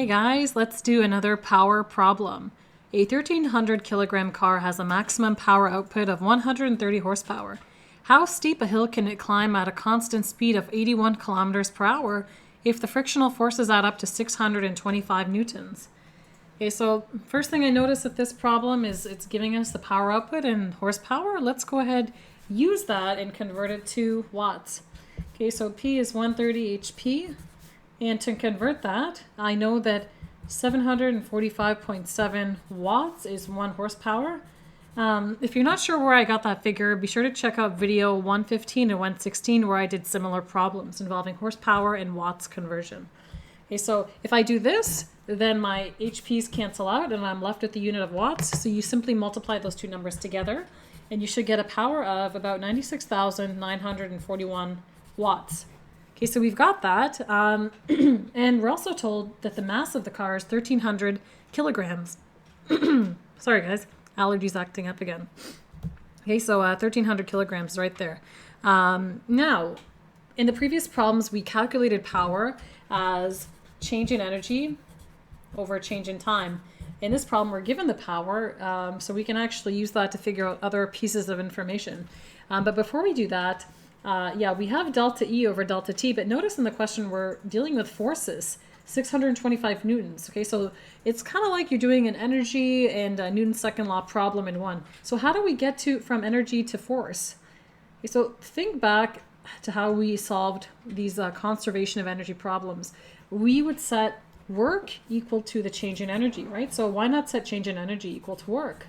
Hey guys, let's do another power problem. A 1300 kilogram car has a maximum power output of 130 horsepower. How steep a hill can it climb at a constant speed of 81 kilometers per hour if the frictional forces add up to 625 newtons? Okay, so first thing I notice with this problem is it's giving us the power output in horsepower. Let's go ahead, use that and convert it to watts. Okay, so P is 130 HP. And to convert that, I know that 745.7 watts is 1 horsepower. If you're not sure where I got that figure, be sure to check out video 115 and 116 where I did similar problems involving horsepower and watts conversion. Okay, so if I do this, then my HPs cancel out and I'm left with the unit of watts. So you simply multiply those two numbers together and you should get a power of about 96,941 watts. Okay, so we've got that, and we're also told that the mass of the car is 1,300 kilograms. Sorry guys, allergies acting up again. Okay, so 1,300 kilograms right there. Now, in the previous problems, we calculated power as change in energy over change in time. In this problem, we're given the power, so we can actually use that to figure out other pieces of information. But before we do that, we have delta E over delta T, but notice in the question we're dealing with forces, 625 newtons. Okay, so it's kind of like you're doing an energy and a Newton's second law problem in one. So how do we get from energy to force? Okay, so think back to how we solved these conservation of energy problems. We would set work equal to the change in energy, right? So why not set change in energy equal to work?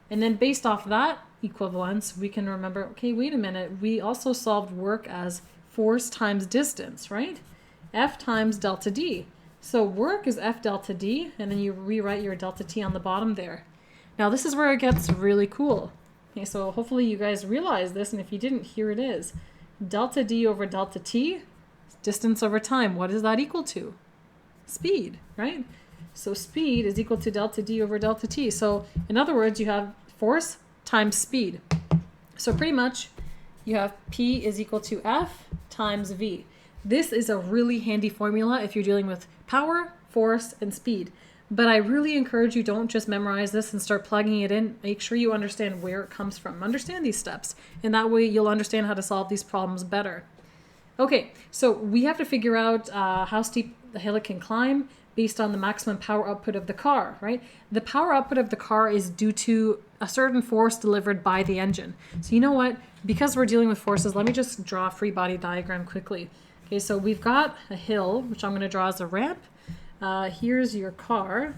And then based off that equivalence, we can remember, okay, wait a minute, we also solved work as force times distance, right? F times delta D. So work is F delta D, and then you rewrite your delta T on the bottom there. Now this is where it gets really cool. Okay, so hopefully you guys realize this, and if you didn't, here it is. Delta D over delta T, distance over time, what is that equal to? Speed, right? So speed is equal to delta D over delta T. So in other words, you have force times speed. So pretty much you have P is equal to F times V. This is a really handy formula if you're dealing with power, force, and speed. But I really encourage you, don't just memorize this and start plugging it in. Make sure you understand where it comes from. Understand these steps. And that way you'll understand how to solve these problems better. Okay, so we have to figure out how steep the hill it can climb based on the maximum power output of the car, right? The power output of the car is due to a certain force delivered by the engine. So you know what? Because we're dealing with forces, let me just draw a free body diagram quickly. Okay, so we've got a hill, which I'm going to draw as a ramp. Here's your car.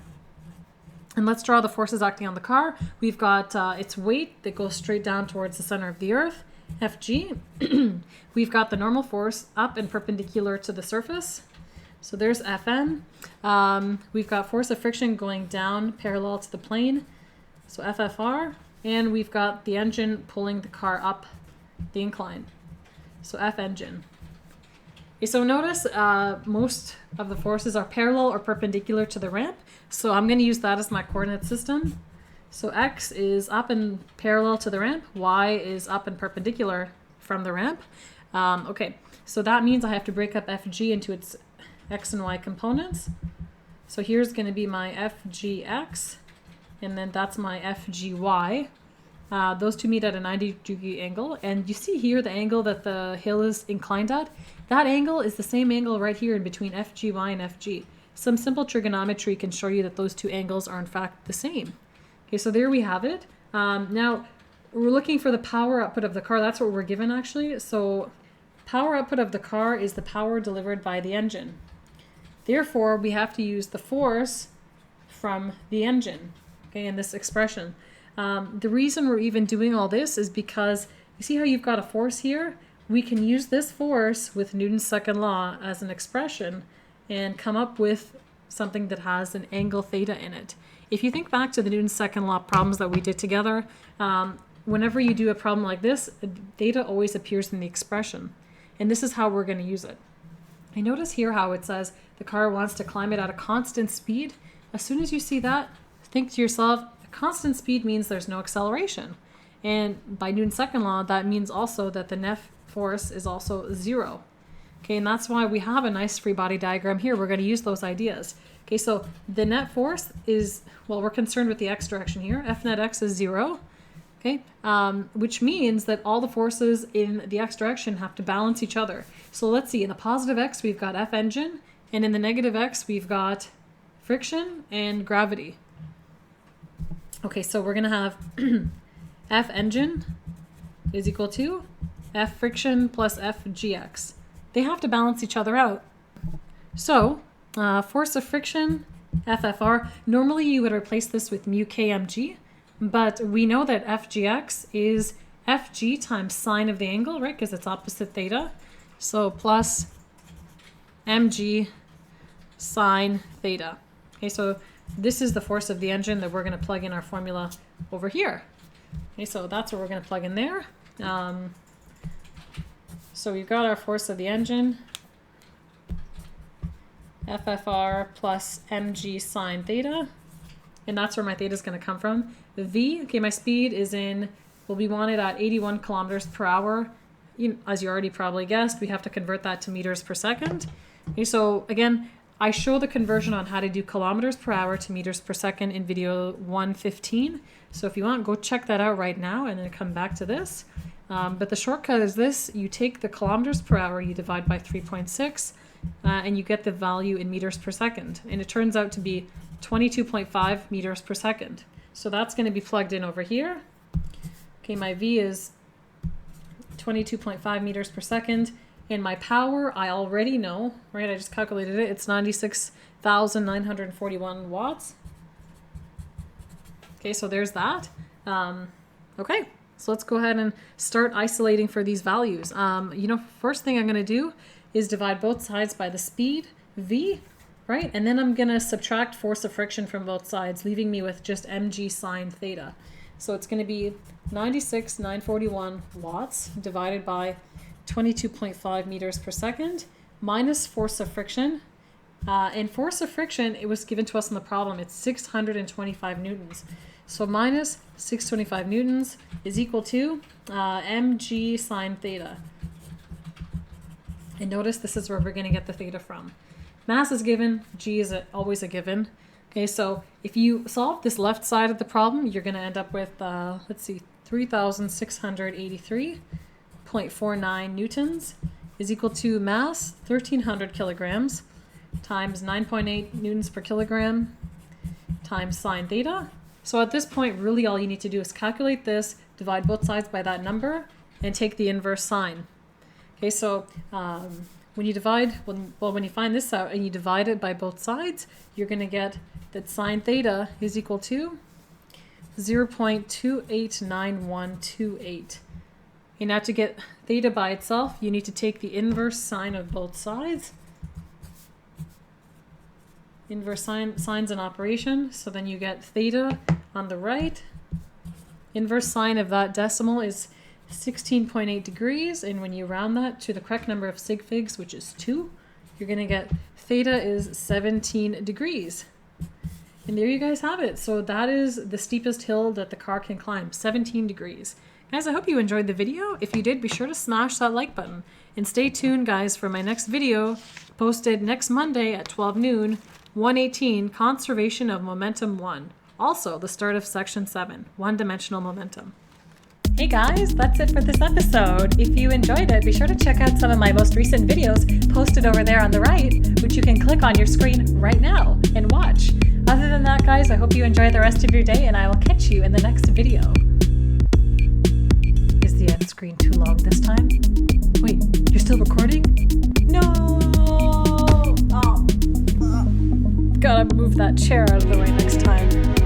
And let's draw the forces acting on the car. We've got its weight that goes straight down towards the center of the earth, Fg. We've got the normal force up and perpendicular to the surface. So there's Fn. We've got force of friction going down parallel to the plane, so FFR. And we've got the engine pulling the car up the incline, so F engine. Okay, so notice most of the forces are parallel or perpendicular to the ramp, so I'm going to use that as my coordinate system. So X is up and parallel to the ramp, Y is up and perpendicular from the ramp. Okay, so that means I have to break up Fg into its X and Y components. So here's going to be my FGX, and then that's my FGY. Those two meet at a 90-degree angle, and you see here the angle that the hill is inclined at. That angle is the same angle right here in between FGY and FG. Some simple trigonometry can show you that those two angles are in fact the same. Okay, so there we have it. Now we're looking for the power output of the car. That's what we're given actually. So power output of the car is the power delivered by the engine. Therefore, we have to use the force from the engine, okay, in this expression. The reason we're even doing all this is because you see how you've got a force here? We can use this force with Newton's second law as an expression and come up with something that has an angle theta in it. If you think back to the Newton's second law problems that we did together, whenever you do a problem like this, theta always appears in the expression. And this is how we're going to use it. I notice here how it says the car wants to climb it at a constant speed. As soon as you see that, think to yourself, a constant speed means there's no acceleration. And by Newton's second law, that means also that the net force is also zero. Okay, and that's why we have a nice free body diagram here. We're going to use those ideas. Okay, so the net force is, well, we're concerned with the x direction here. F net x is 0. Okay, which means that all the forces in the x direction have to balance each other. So let's see, in the positive x, we've got F engine, and in the negative x, we've got friction and gravity. Okay, so we're going to have F engine is equal to F friction plus F gx. They have to balance each other out. So, force of friction, FFR, normally you would replace this with mu kmg, but we know that Fgx is Fg times sine of the angle, right? Because it's opposite theta. So plus mg sine theta. Okay, so this is the force of the engine that we're going to plug in our formula over here. Okay, so that's what we're going to plug in there. So we've got our force of the engine, FFR plus mg sine theta. And that's where my theta is going to come from. V, okay, my speed is will be wanted at 81 kilometers per hour. As you already probably guessed, we have to convert that to meters per second. Okay, so again, I show the conversion on how to do kilometers per hour to meters per second in video 115. So if you want, go check that out right now and then come back to this. But the shortcut is this. You take the kilometers per hour, you divide by 3.6, and you get the value in meters per second. And it turns out to be 22.5 meters per second. So that's going to be plugged in over here. Okay, my V is 22.5 meters per second. And my power, I already know, right? I just calculated it. It's 96,941 watts. Okay, so there's that. Okay, so let's go ahead and start isolating for these values. First thing I'm going to do is divide both sides by the speed, V, right? And then I'm going to subtract force of friction from both sides, leaving me with just mg sine theta. So it's going to be 96,941 watts divided by 22.5 meters per second minus force of friction. And force of friction, it was given to us in the problem. It's 625 newtons. So minus 625 newtons is equal to mg sine theta. And notice this is where we're going to get the theta from. Mass is given, g is always a given. Okay, so if you solve this left side of the problem, you're going to end up with, 3,683.49 newtons is equal to mass, 1,300 kilograms, times 9.8 newtons per kilogram, times sine theta. So at this point, really all you need to do is calculate this, divide both sides by that number, and take the inverse sine. Okay, so when you find this out and you divide it by both sides, you're going to get that sine theta is equal to 0.289128. And now to get theta by itself, you need to take the inverse sine of both sides. Inverse sine's in operation, so then you get theta on the right. Inverse sine of that decimal is 16.8 degrees, and when you round that to the correct number of sig figs, which is 2, you're going to get theta is 17 degrees. And there you guys have it. So that is the steepest hill that the car can climb, 17 degrees. Guys, I hope you enjoyed the video. If you did, be sure to smash that like button. And stay tuned, guys, for my next video posted next Monday at 12 noon, 118, Conservation of Momentum 1. Also, the start of Section 7, One-Dimensional Momentum. Hey guys, that's it for this episode. If you enjoyed it, be sure to check out some of my most recent videos posted over there on the right, which you can click on your screen right now and watch. Other than that, guys, I hope you enjoy the rest of your day, and I will catch you in the next video. Is the end screen too long this time? Wait, you're still recording? No! Oh. Gotta move that chair out of the way next time.